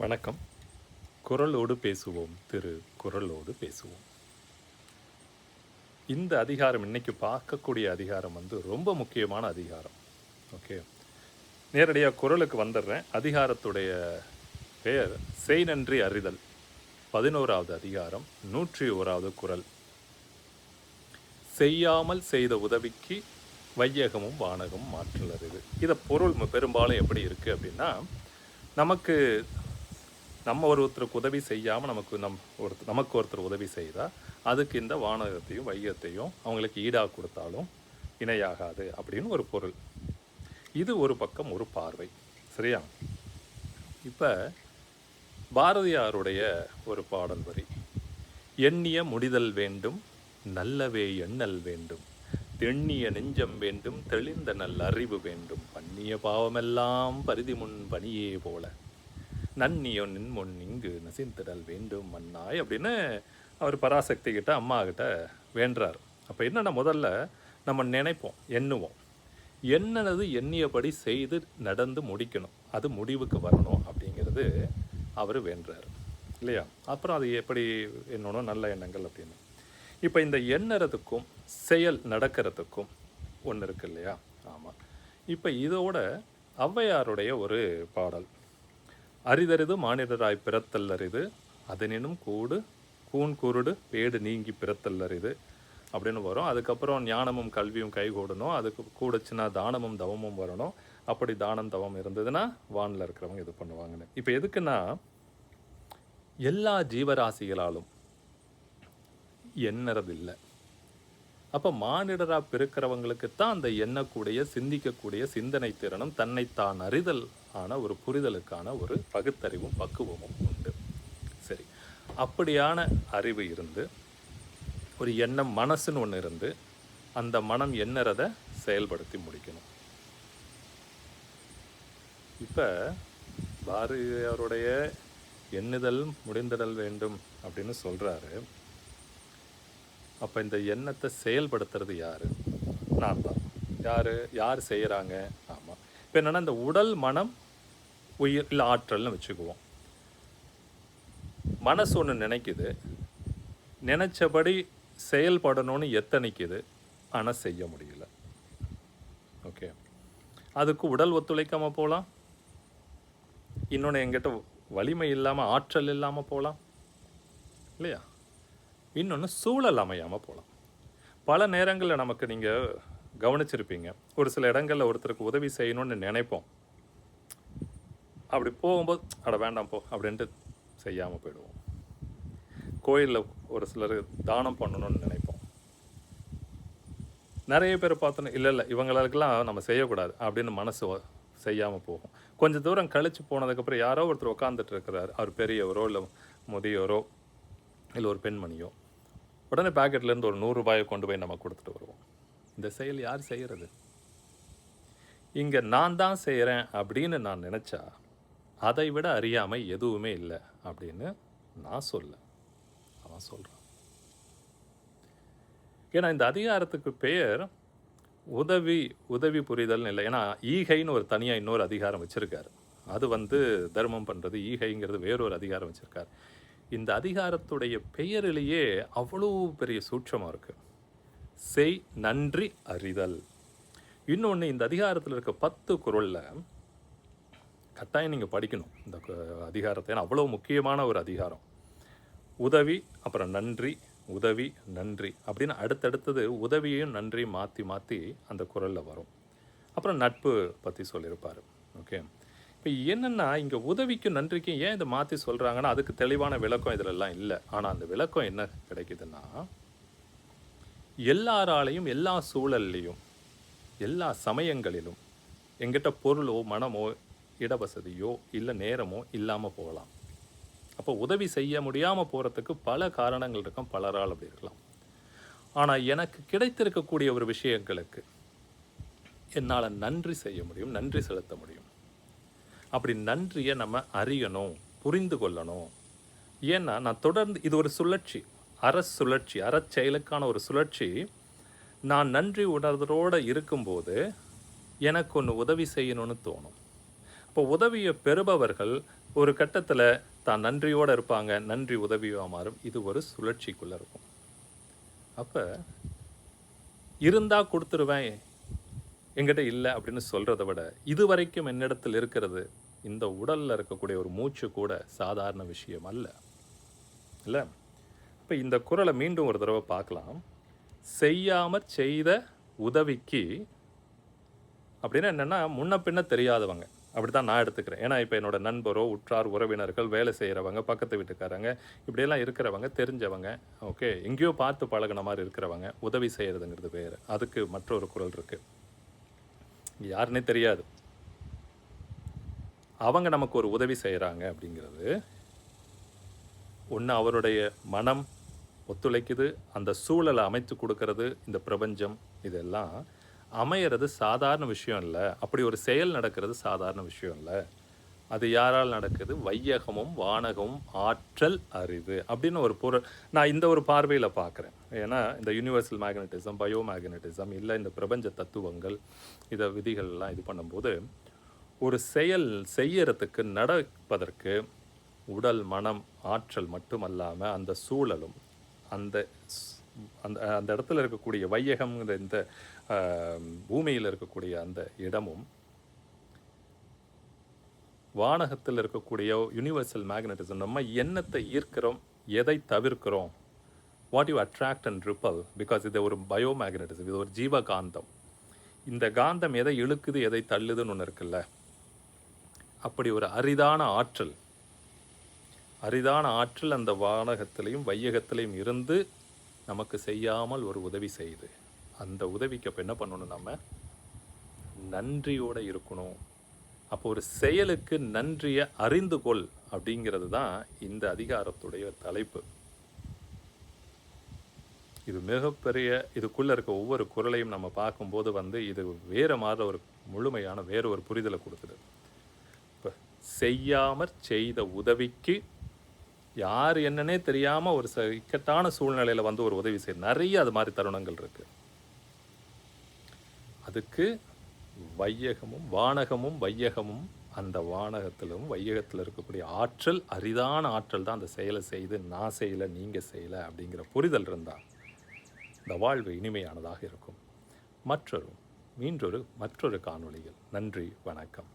வணக்கம். குரலோடு பேசுவோம் திரு குரலோடு பேசுவோம். இந்த அதிகாரம் இன்னைக்கு பார்க்கக்கூடிய அதிகாரம் ரொம்ப முக்கியமான அதிகாரம். ஓகே, நேரடியாக குரலுக்கு வந்துடுறேன். அதிகாரத்துடைய பெயர் செய் நன்றி அறிதல். 11வது அதிகாரம் 101வது குரல். செய்யாமல் செய்த உதவிக்கு வையகமும் வானகமும் மாற்றல் அறிது. இதை பொருள் பெரும்பாலும் எப்படி இருக்குது அப்படின்னா, நம்ம ஒருத்தருக்கு உதவி செய்யாமல் நமக்கு ஒருத்தர் உதவி செய்தால் அதுக்கு இந்த வானகத்தையும் வையத்தையும் அவங்களுக்கு ஈடாக கொடுத்தாலும் இணையாகாது அப்படின்னு ஒரு பொருள். இது ஒரு பக்கம் ஒரு பார்வை. சரியா? இப்போ பாரதியாருடைய ஒரு பாடல் வரி, எண்ணிய முடிதல் வேண்டும் நல்லவே எண்ணல் வேண்டும், தெண்ணிய நெஞ்சம் வேண்டும் தெளிந்த நல் அறிவு வேண்டும், பண்ணிய பாவமெல்லாம் பரிதி முன் பணியே போல நன்னியோ நின்முன் இங்கு நசிந்திடல் வேண்டும் மன்னாய் அப்படின்னு அவர் பராசக்தி கிட்ட அம்மா கிட்ட வேண்டுறார். அப்போ என்னென்னா, முதல்ல நம்ம நினைப்போம், எண்ணுவோம், என்னது எண்ணியபடி செய்து நடந்து முடிக்கணும், அது முடிவுக்கு வரணும் அப்படிங்கிறது அவர் வேண்டுறார் இல்லையா? அப்புறம் அது எப்படி எண்ணணும், நல்ல எண்ணங்கள் அப்படின்னு. இப்போ இந்த எண்ணறதுக்கும் செயல் நடக்கிறதுக்கும் ஒன்று இருக்கு இல்லையா? ஆமாம். இப்போ இதோட ஔவையாருடைய ஒரு பாடல், அரிதறிது மானிடராய் பிறத்தல் அரிது அதனினும் கூன் குருடு பேடு நீங்கி பிறத்தல் அரிது அப்படின்னு வரும். அதுக்கப்புறம் ஞானமும் கல்வியும் கைகூடணும், அதுக்கு கூடச்சுன்னா தானமும் தவமும் வரணும். அப்படி தானம் தவம் இருந்ததுன்னா வானில் இருக்கிறவங்க இது பண்ணுவாங்கன்னு. இப்போ எதுக்குன்னா, எல்லா ஜீவராசிகளாலும் எண்ணறதில்லை. அப்போ மானிடராக பிறக்கிறவங்களுக்கு தான் அந்த எண்ணக்கூடிய சிந்திக்கக்கூடிய சிந்தனை திறனும் தன்னைத்தான் அறிதல் ஆன ஒரு புரிதலுக்கான ஒரு பகுத்தறிவும் பக்குவமும் உண்டு. சரி, அப்படியான அறிவு இருந்து ஒரு எண்ணம் மனசுன்னு ஒன்று இருந்து அந்த மனம் எண்ணறதை செயல்படுத்தி முடிக்கணும். இப்போ பாரதியாருடைய எண்ணுதல் முடிந்திடல் வேண்டும் அப்படின்னு சொல்கிறாரு. அப்போ இந்த எண்ணத்தை செயல்படுத்துறது யார்? நான் தான். யார் செய்கிறாங்க? ஆமாம். இப்போ என்னென்னா, இந்த உடல் மனம் உயிர் இல்லை ஆற்றல்னு வச்சுக்குவோம். மனசு ஒன்று நினைக்குது, நினச்சபடி செயல்படணும்னு எத்தனைக்குது, ஆனால் செய்ய முடியல. ஓகே, அதுக்கு உடல் ஒத்துழைக்காமல் போகலாம், இன்னொன்று எங்கிட்ட வலிமை இல்லாமல் ஆற்றல் இல்லாமல் போகலாம் இல்லையா? இன்னொன்று சூழல் அமையாமல் போகலாம். பல நேரங்களில் நமக்கு நீங்கள் கவனிச்சிருப்பீங்க, ஒரு சில இடங்களில் ஒருத்தருக்கு உதவி செய்யணும்னு நினைப்போம், அப்படி போகும்போது அட வேண்டாம் போ அப்படின்ட்டு செய்யாமல் போயிடுவோம். கோயிலில் ஒரு சிலர் தானம் பண்ணணும்னு நினைப்போம், நிறைய பேர் பார்த்தோன்னு இல்லை இவங்களுக்கெல்லாம் நம்ம செய்யக்கூடாது அப்படின்னு மனசு செய்யாமல் போகும். கொஞ்சம் தூரம் கழித்து போனதுக்கப்புறம் யாரோ ஒருத்தர் உட்காந்துட்டு இருக்கிறார், அவர் பெரியவரோ இல்லை முதியோரோ இல்லை ஒரு பெண்மணியோ, உடனே பேக்கெட்லேருந்து ஒரு 100 ரூபாயை கொண்டு போய் நம்ம கொடுத்துட்டு வருவோம். இந்த செயல் யார் செய்கிறது? இங்கே நான் தான் செய்கிறேன் அப்படின்னு நான் நினச்சா அதை விட அறியாமல் எதுவுமே இல்லை அப்படின்னு நான் அவன் சொல்கிறான். ஏன்னா இந்த அதிகாரத்துக்கு பெயர் உதவி புரிதல்னு இல்லை. ஏன்னா ஈகைன்னு ஒரு தனியாக இன்னொரு அதிகாரம் வச்சுருக்காரு. அது தர்மம் பண்ணுறது, ஈகைங்கிறது வேறொரு அதிகாரம் வச்சுருக்காரு. இந்த அதிகாரத்துடைய பெயரிலேயே அவ்வளோ பெரிய சூட்சமாக இருக்குது. செய் நன்றி அறிதல். இன்னொன்று, இந்த அதிகாரத்தில் இருக்க 10 குறளில் கட்டாயம் நீங்கள் படிக்கணும் இந்த அதிகாரத்தை. ஏன்னா அவ்வளோ முக்கியமான ஒரு அதிகாரம். உதவி, அப்புறம் நன்றி, உதவி நன்றி அப்படின்னு அடுத்தடுத்தது உதவியும் நன்றி மாற்றி மாற்றி அந்த குறளில் வரும். அப்புறம் நட்பு பற்றி சொல்லியிருப்பார். ஓகே, இப்போ என்னென்னா, இங்கே உதவிக்கும் நன்றிக்கும் ஏன் இதை மாற்றி சொல்கிறாங்கன்னா, அதுக்கு தெளிவான விளக்கம் இதிலெல்லாம் இல்லை. ஆனால் அந்த விளக்கம் என்ன கிடைக்குதுன்னா, எல்லாராலையும் எல்லா சூழல்லையும் எல்லா சமயங்களிலும் எங்கிட்ட பொருளோ மனமோ இடவசதியோ இல்லை நேரமோ இல்லாமல் போகலாம். அப்போ உதவி செய்ய முடியாமல் போகிறதுக்கு பல காரணங்கள் இருக்கும், பலரால் அப்படி இருக்கலாம். ஆனால் எனக்கு கிடைத்திருக்கக்கூடிய ஒரு விஷயங்களுக்கு என்னால் நன்றி செய்ய முடியும், நன்றி செலுத்த முடியும். அப்படி நன்றியை நம்ம அறியணும், புரிந்து கொள்ளணும். ஏன்னா நான் தொடர்ந்து, இது ஒரு சுழற்சி, அறச்செயலுக்கான ஒரு சுழற்சி. நான் நன்றி உணர்தலோடு இருக்கும்போது எனக்கு ஒன்று உதவி செய்யணும்னு தோணும். இப்போ உதவியை பெறுபவர்கள் ஒரு கட்டத்தில் தான் நன்றியோடு இருப்பாங்க, நன்றி உதவியாக மாறும். இது ஒரு சுழற்சிக்குள்ளே இருக்கும். அப்போ இருந்தால் கொடுத்துருவேன், என்கிட்ட இல்லை அப்படின்னு சொல்கிறத விட, இதுவரைக்கும் என்னிடத்தில் இருக்கிறது, இந்த உடலில் இருக்கக்கூடிய ஒரு மூச்சு கூட சாதாரண விஷயம் அல்ல. இல்லை? இப்போ இந்த குறளை மீண்டும் ஒரு தடவை பார்க்கலாம். செய்யாமற் செய்த உதவிக்கு அப்படின்னா என்னென்னா, முன்ன பின்ன தெரியாதவங்க. அப்படி தான் நான் எடுத்துக்கிறேன். ஏன்னா இப்போ என்னோட நண்பரோ, உற்றார், உறவினர்கள், வேலை செய்கிறவங்க, பக்கத்து வீட்டுக்காரங்க, இப்படியெல்லாம் இருக்கிறவங்க, தெரிஞ்சவங்க, ஓகே, எங்கேயோ பார்த்து பழகுன மாதிரி இருக்கிறவங்க, உதவி செய்கிறதுங்கிறது வேறு. அதுக்கு மற்றொரு குறள் இருக்குது. யாருன்னே தெரியாது, அவங்க நமக்கு ஒரு உதவி செய்கிறாங்க அப்படிங்கிறது, ஒன்று அவருடைய மனம் ஒத்துழைக்குது, அந்த சூழலை அமைத்து கொடுக்கறது, இந்த பிரபஞ்சம் இதெல்லாம் அமையிறது சாதாரண விஷயம் இல்லை. அப்படி ஒரு செயல் நடக்கிறது சாதாரண விஷயம் இல்லை. அது யாரால் நடக்குது? வையகமும் வானகமும் ஆற்றல் அறிவு அப்படின்னு ஒரு பொருள் நான் இந்த ஒரு பார்வையில் பார்க்குறேன். ஏன்னா இந்த யூனிவர்சல் மேக்னட்டிசம், பயோ மேக்னட்டிசம், இல்லை இந்த பிரபஞ்ச தத்துவங்கள், இதை விதிகள்லாம் இது பண்ணும்போது, ஒரு செயல் செய்யறதுக்கு நடப்பதற்கு உடல், மனம், ஆற்றல் மட்டுமல்லாமல் அந்த சூழலும், அந்த அந்த அந்த இடத்துல இருக்கக்கூடிய வையகம்ங்கிற இந்த பூமியில் இருக்கக்கூடிய அந்த இடமும், வானகத்தில் இருக்கக்கூடிய யூனிவர்சல் மேக்னட்டிசம், நம்ம எண்ணத்தை ஈர்க்கிறோம், எதை தவிர்க்கிறோம், what you attract and repel, because இது ஒரு பயோ மேக்னட்டிசம், இது ஒரு ஜீவகாந்தம். இந்த காந்தம் எதை இழுக்குது, எதை தள்ளுதுன்னு ஒன்று இருக்குல்ல, அப்படி ஒரு அரிதான ஆற்றல் அந்த வானகத்திலையும் வையகத்திலையும் இருந்து நமக்கு செய்யாமல் ஒரு உதவி செய்யுது. அந்த உதவிக்கு அப்போ என்ன பண்ணணும்? நம்ம நன்றியோடு இருக்கணும். அப்போ ஒரு செயலுக்கு நன்றியை அறிந்து கொள் அப்படிங்கிறது தான் இந்த அதிகாரத்துடைய தலைப்பு. இது மிகப்பெரிய, இதுக்குள்ளே இருக்க ஒவ்வொரு குறளையும் நம்ம பார்க்கும்போது இது வேறு மாதிரி ஒரு முழுமையான வேறு ஒரு புரிதலை கொடுக்குது. இப்போ செய்யாமற் செய்த உதவிக்கு, யார் என்னன்னே தெரியாமல் ஒரு இக்கட்டான சூழ்நிலையில் ஒரு உதவி செய்ய, நிறைய அது மாதிரி தருணங்கள் இருக்குது. அதுக்கு வையகமும் வானகமும் வையகமும், அந்த வானகத்திலும் வையகத்தில் இருக்கக்கூடிய ஆற்றல், அரிதான ஆற்றல் தான் அந்த செயலை செய்து, நான் செய்யலை, நீங்கள் செய்யலை அப்படிங்கிற புரிதல் இருந்தால் இந்த வாழ்வு இனிமையானதாக இருக்கும். மற்றொரு காணொளியில். நன்றி, வணக்கம்.